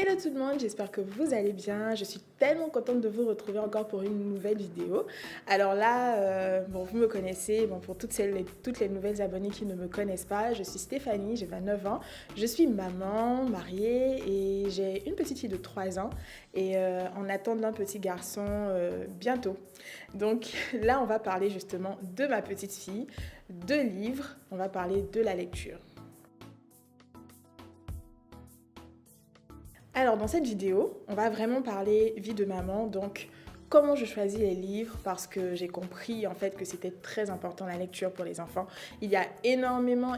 Hello tout le monde, j'espère que vous allez bien. Je suis tellement contente de vous retrouver encore pour une nouvelle vidéo. Alors là, vous me connaissez, pour toutes les nouvelles abonnées qui ne me connaissent pas, je suis Stéphanie, j'ai 29 ans. Je suis maman, mariée et j'ai une petite fille de 3 ans et on attend d'un petit garçon bientôt. Donc là, on va parler justement de ma petite fille, de livres, on va parler de la lecture. Alors dans cette vidéo, on va vraiment parler vie de maman, donc comment je choisis les livres parce que j'ai compris en fait que c'était très important la lecture pour les enfants. Il y a énormément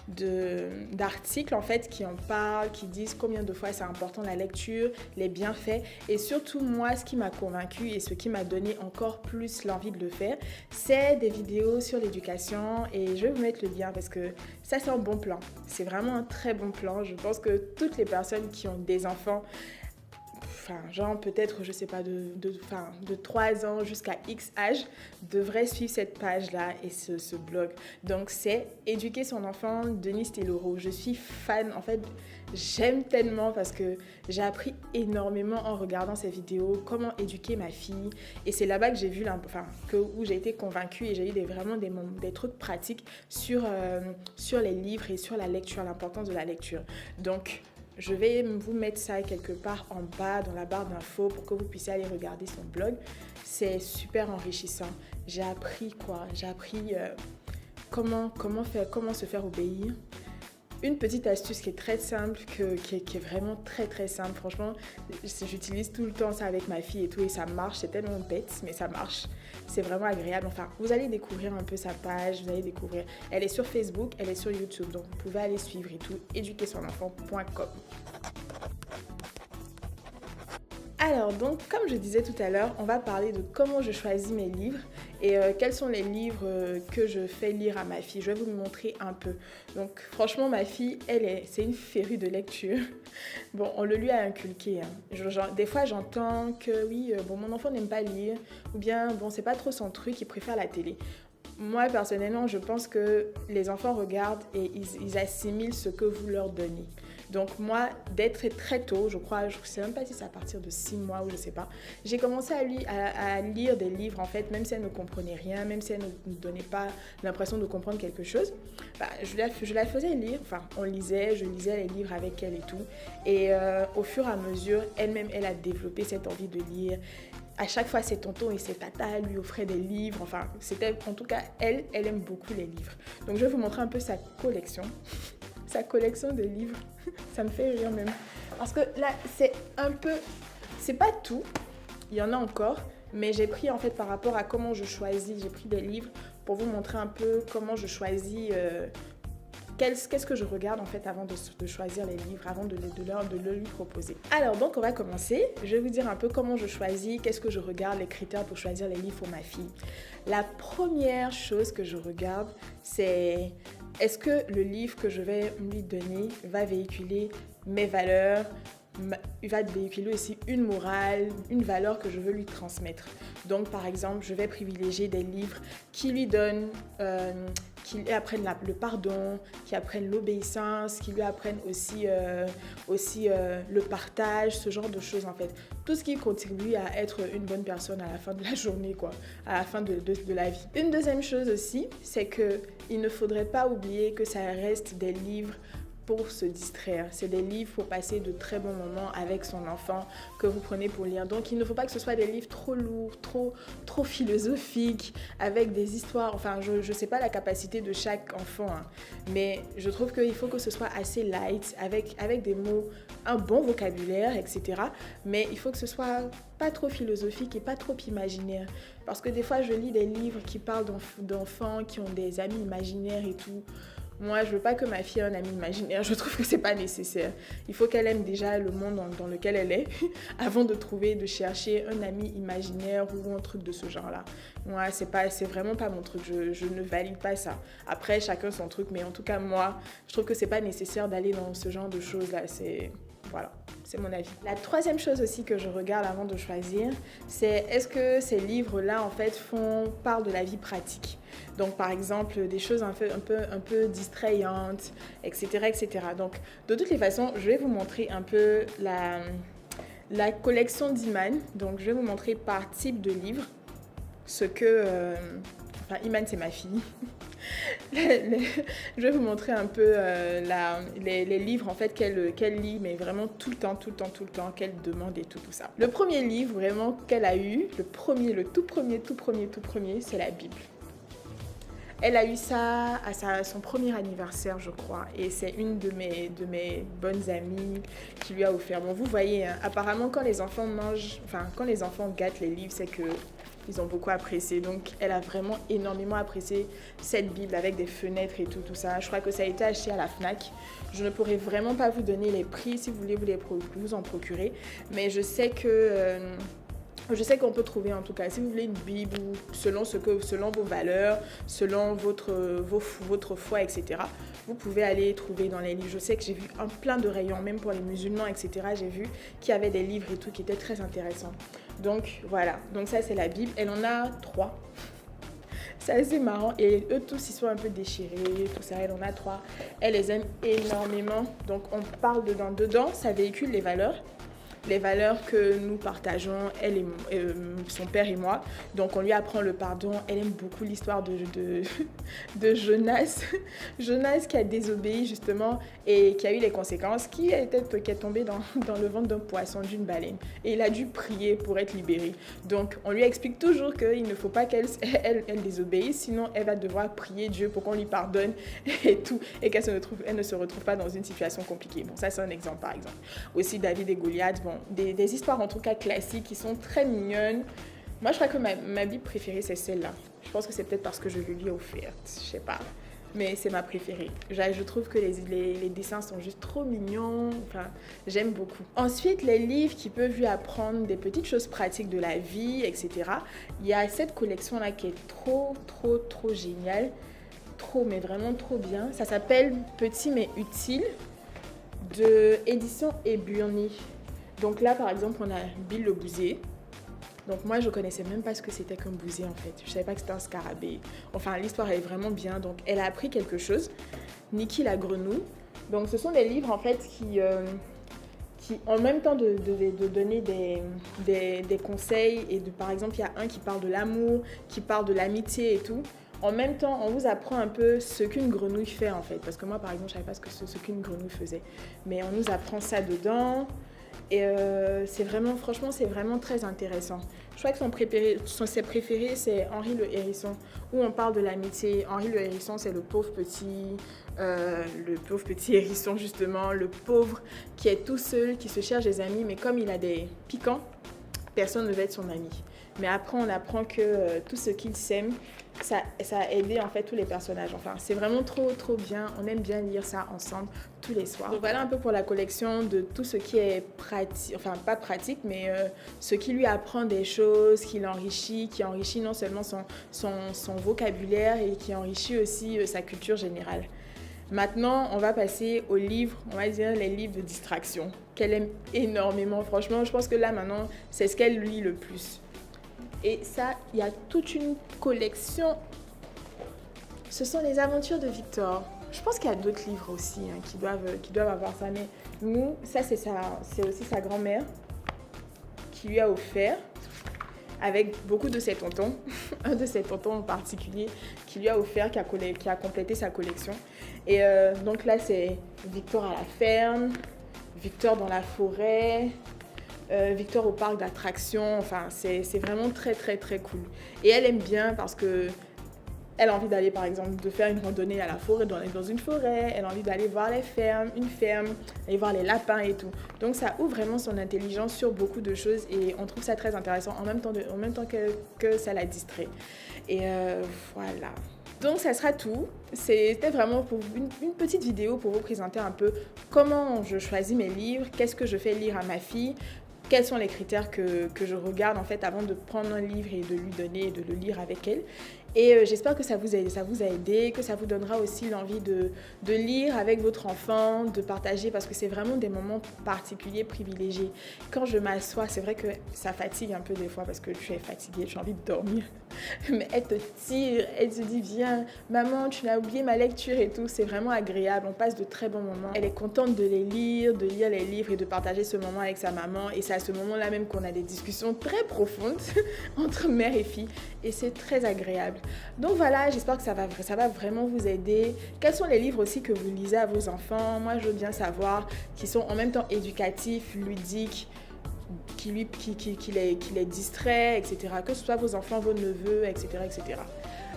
d'articles en fait qui en parlent, qui disent combien de fois c'est important la lecture, les bienfaits et surtout moi ce qui m'a convaincue et ce qui m'a donné encore plus l'envie de le faire, c'est des vidéos sur l'éducation et je vais vous mettre le lien parce que ça c'est un bon plan, c'est vraiment un très bon plan. Je pense que toutes les personnes qui ont des enfants, genre peut-être, je sais pas, de 3 ans jusqu'à X âge, devrait suivre cette page-là et ce blog. Donc, c'est Éduquer son enfant, Denise Taylor. Je suis fan, en fait, j'aime tellement parce que j'ai appris énormément en regardant ces vidéos, comment éduquer ma fille. Et c'est là-bas que j'ai vu, où j'ai été convaincue et j'ai eu vraiment des trucs pratiques sur les livres et sur la lecture, l'importance de la lecture. Donc, je vais vous mettre ça quelque part en bas dans la barre d'infos pour que vous puissiez aller regarder son blog. C'est super enrichissant. J'ai appris comment se faire obéir. Une petite astuce qui est très simple, qui est vraiment très très simple. Franchement, j'utilise tout le temps ça avec ma fille et tout et ça marche. C'est tellement bête, mais ça marche. C'est vraiment agréable. Enfin, vous allez découvrir un peu sa page, vous allez découvrir. Elle est sur Facebook, elle est sur YouTube, donc vous pouvez aller suivre et tout. éduquersonenfant.com. Alors donc, comme je disais tout à l'heure, on va parler de comment je choisis mes livres et quels sont les livres que je fais lire à ma fille. Je vais vous montrer un peu. Donc franchement, ma fille, c'est une férue de lecture. Bon, on le lui a inculqué. Des fois, j'entends que oui, mon enfant n'aime pas lire ou bien, c'est pas trop son truc, il préfère la télé. Moi, personnellement, je pense que les enfants regardent et ils assimilent ce que vous leur donnez. Donc moi, d'être très tôt, je ne sais même pas si c'est à partir de 6 mois ou je ne sais pas, j'ai commencé à lire des livres, en fait, même si elle ne comprenait rien, même si elle ne donnait pas l'impression de comprendre quelque chose. Je la faisais lire, je lisais les livres avec elle et tout. Et au fur et à mesure, elle-même, elle a développé cette envie de lire. À chaque fois, ses tontons et ses tatas lui offraient des livres. En tout cas, elle aime beaucoup les livres. Donc, je vais vous montrer un peu sa collection. Sa collection de livres. Ça me fait rire même. Parce que là, c'est pas tout. Il y en a encore. Mais j'ai pris, en fait, par rapport à comment je choisis, j'ai pris des livres pour vous montrer un peu comment je choisis... Qu'est-ce que je regarde en fait avant de choisir les livres, avant de le lui proposer. Alors donc on va commencer. Je vais vous dire un peu comment je choisis, qu'est-ce que je regarde, les critères pour choisir les livres pour ma fille. La première chose que je regarde, c'est est-ce que le livre que je vais lui donner va véhiculer mes valeurs, il va véhiculer aussi une morale, une valeur que je veux lui transmettre. Donc par exemple, je vais privilégier des livres qui lui donnent... qui apprennent le pardon, qui apprennent l'obéissance, qui lui apprennent aussi le partage, ce genre de choses en fait. Tout ce qui contribue à être une bonne personne à la fin de la journée, quoi, à la fin de la vie. Une deuxième chose aussi, c'est qu'il ne faudrait pas oublier que ça reste des livres pour se distraire. C'est des livres pour passer de très bons moments avec son enfant que vous prenez pour lire. Donc, il ne faut pas que ce soit des livres trop lourds, trop philosophiques, avec des histoires. Je ne sais pas la capacité de chaque enfant, mais je trouve qu'il faut que ce soit assez light, avec des mots, un bon vocabulaire, etc. Mais il faut que ce soit pas trop philosophique et pas trop imaginaire. Parce que des fois, je lis des livres qui parlent d'enfants qui ont des amis imaginaires et tout. Moi, je veux pas que ma fille ait un ami imaginaire. Je trouve que c'est pas nécessaire. Il faut qu'elle aime déjà le monde dans lequel elle est avant de chercher un ami imaginaire ou un truc de ce genre-là. Moi, c'est vraiment pas mon truc. Je ne valide pas ça. Après, chacun son truc. Mais en tout cas, moi, je trouve que c'est pas nécessaire d'aller dans ce genre de choses-là. Voilà, c'est mon avis. La troisième chose aussi que je regarde avant de choisir, c'est est-ce que ces livres-là, en fait, parlent de la vie pratique. Donc, par exemple, des choses un peu distrayantes, etc., etc. Donc, de toutes les façons, je vais vous montrer un peu la collection d'Iman. Donc, je vais vous montrer par type de livre ce que... Enfin, Iman, c'est ma fille. Je vais vous montrer un peu les livres en fait qu'elle lit, mais vraiment tout le temps, qu'elle demande et tout ça. Le premier livre vraiment qu'elle a eu, le tout premier, c'est la Bible. Elle a eu ça à son premier anniversaire, je crois, et c'est une de mes bonnes amies qui lui a offert. Bon, vous voyez, hein, apparemment quand les enfants gâtent les livres, c'est que ils ont beaucoup apprécié. Donc, elle a vraiment énormément apprécié cette Bible avec des fenêtres et tout ça. Je crois que ça a été acheté à la Fnac. Je ne pourrais vraiment pas vous donner les prix si vous voulez vous en procurer. Mais je sais qu'on peut trouver en tout cas, si vous voulez une Bible selon vos valeurs, selon votre foi, etc. Vous pouvez aller trouver dans les livres. Je sais que j'ai vu plein de rayons, même pour les musulmans, etc. J'ai vu qu'il y avait des livres et tout qui étaient très intéressants. Donc voilà, donc ça c'est la Bible. Elle en a 3. C'est assez marrant et eux tous ils sont un peu déchirés, tout ça. Elle en a 3. Elle les aime énormément. Donc on parle dedans, ça véhicule les valeurs que nous partageons, elle et son père et moi. Donc on lui apprend le pardon. Elle aime beaucoup l'histoire de Jonas. Jonas qui a désobéi justement et qui a eu les conséquences, qui est tombé dans le ventre d'un poisson, d'une baleine. Et il a dû prier pour être libéré. Donc on lui explique toujours qu'il ne faut pas qu'elle désobéisse, sinon elle va devoir prier Dieu pour qu'on lui pardonne et tout, et qu'elle ne se retrouve pas dans une situation compliquée. Bon, ça c'est un exemple par exemple. Aussi David et Goliath, bon, des histoires en tout cas classiques qui sont très mignonnes. Moi je crois que ma Bible préférée c'est celle-là. Je pense que c'est peut-être parce que je lui ai offerte, je sais pas. Mais c'est ma préférée. Je trouve que les dessins sont juste trop mignons. Enfin, j'aime beaucoup. Ensuite, les livres qui peuvent lui apprendre des petites choses pratiques de la vie, etc. Il y a cette collection-là qui est trop géniale. Mais vraiment trop bien. Ça s'appelle Petit mais utile de édition Eburny. Donc là, par exemple, on a Bill le Bousier. Donc moi, je connaissais même pas ce que c'était qu'un bousier en fait. Je savais pas que c'était un scarabée. Enfin, l'histoire est vraiment bien. Donc elle a appris quelque chose. Niki la grenouille. Donc ce sont des livres en fait qui en même temps de donner des conseils et par exemple, il y a un qui parle de l'amour, qui parle de l'amitié et tout. En même temps, on vous apprend un peu ce qu'une grenouille fait en fait. Parce que moi, par exemple, je savais pas ce qu'une grenouille faisait. Mais on nous apprend ça dedans. Et franchement, c'est vraiment très intéressant. Je crois que ses préférés, c'est Henri le Hérisson, où on parle de l'amitié. Henri le Hérisson, c'est le pauvre petit hérisson, justement, le pauvre qui est tout seul, qui se cherche des amis, mais comme il a des piquants, personne ne veut être son ami. Mais après, on apprend que tout ce qu'il sème, ça a aidé en fait tous les personnages. Enfin, c'est vraiment trop bien. On aime bien lire ça ensemble tous les soirs. Donc voilà un peu pour la collection de tout ce qui est pratique, enfin pas pratique, mais ce qui lui apprend des choses, qui enrichit non seulement son vocabulaire et qui enrichit aussi sa culture générale. Maintenant, on va passer aux livres, on va dire les livres de distraction, qu'elle aime énormément. Franchement, je pense que là maintenant, c'est ce qu'elle lit le plus. Et ça, il y a toute une collection. Ce sont les aventures de Victor. Je pense qu'il y a d'autres livres aussi qui doivent avoir ça. Mais nous, ça c'est aussi sa grand-mère qui lui a offert avec beaucoup de ses tontons. Un de ses tontons en particulier qui lui a offert, qui a complété sa collection. Et donc là, c'est Victor à la ferme, Victor dans la forêt, Victor au parc d'attractions. Enfin, c'est vraiment très cool. Et elle aime bien parce que elle a envie d'aller, par exemple, de faire une randonnée à la forêt, d'aller dans une forêt. Elle a envie d'aller voir une ferme, aller voir les lapins et tout. Donc, ça ouvre vraiment son intelligence sur beaucoup de choses et on trouve ça très intéressant en même temps que ça la distrait. Et voilà. Donc, ça sera tout. C'était vraiment pour une petite vidéo pour vous présenter un peu comment je choisis mes livres, qu'est-ce que je fais lire à ma fille, quels sont les critères que je regarde en fait avant de prendre un livre et de lui donner et de le lire avec elle. Et j'espère que ça vous a aidé, que ça vous donnera aussi l'envie de lire avec votre enfant, de partager, parce que c'est vraiment des moments particuliers, privilégiés. Quand je m'assois, c'est vrai que ça fatigue un peu des fois parce que tu es fatiguée, j'ai envie de dormir. Mais elle te tire, elle te dit viens, maman, tu n'as oublié ma lecture et tout. C'est vraiment agréable, on passe de très bons moments. Elle est contente de lire les livres et de partager ce moment avec sa maman. Et c'est à ce moment-là même qu'on a des discussions très profondes entre mère et fille. Et c'est très agréable. Donc voilà, j'espère que ça va vraiment vous aider. Quels sont les livres aussi que vous lisez à vos enfants? Moi, je veux bien savoir, qui sont en même temps éducatifs, ludiques, qui les distrait, etc. Que ce soit vos enfants, vos neveux, etc., etc.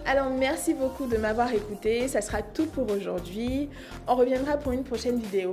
Alors, merci beaucoup de m'avoir écouté. Ça sera tout pour aujourd'hui. On reviendra pour une prochaine vidéo.